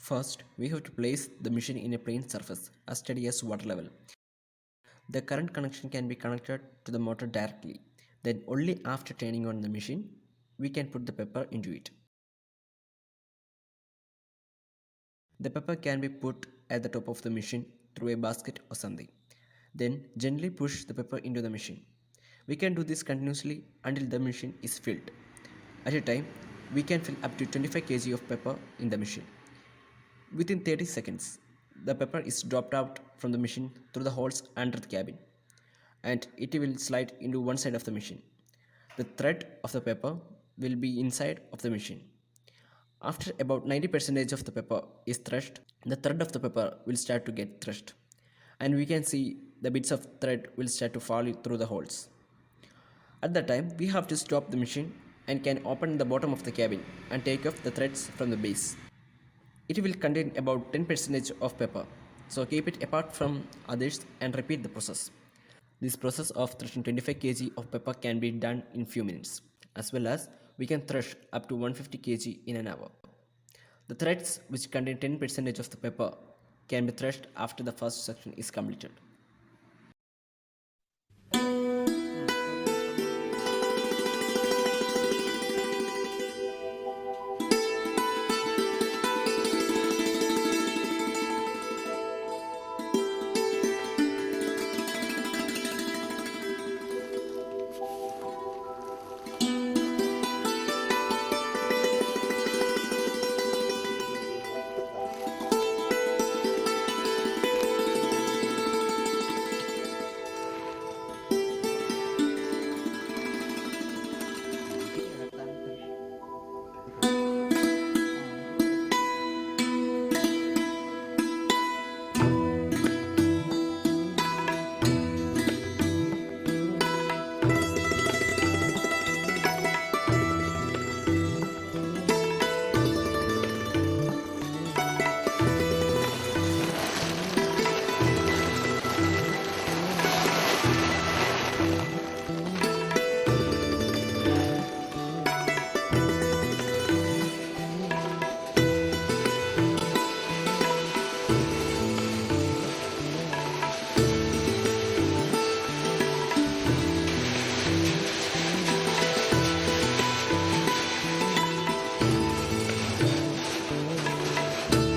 First, we have to place the machine in a plain surface as steady as water level. The current connection can be connected to the motor directly. Then only after turning on the machine, we can put the pepper into it. The pepper can be put at the top of the machine through a basket or something. Then gently push the pepper into the machine. We can do this continuously until the machine is filled. At a time, we can fill up to 25 kg of pepper in the machine. Within 30 seconds, the pepper is dropped out from the machine through the holes under the cabin, and it will slide into one side of the machine. The thread of the pepper will be inside of the machine. After about 90% of the pepper is threshed, the thread of the pepper will start to get threshed, and we can see the bits of thread will start to fall through the holes. At that time, we have to stop the machine and can open the bottom of the cabin and take off the threads from the base. It will contain about 10% of pepper, so keep it apart from others and repeat the process. This process of threshing 25 kg of pepper can be done in few minutes, as well as we can thresh up to 150 kg in an hour. The threads which contain 10% of the pepper can be threshed after the first section is completed.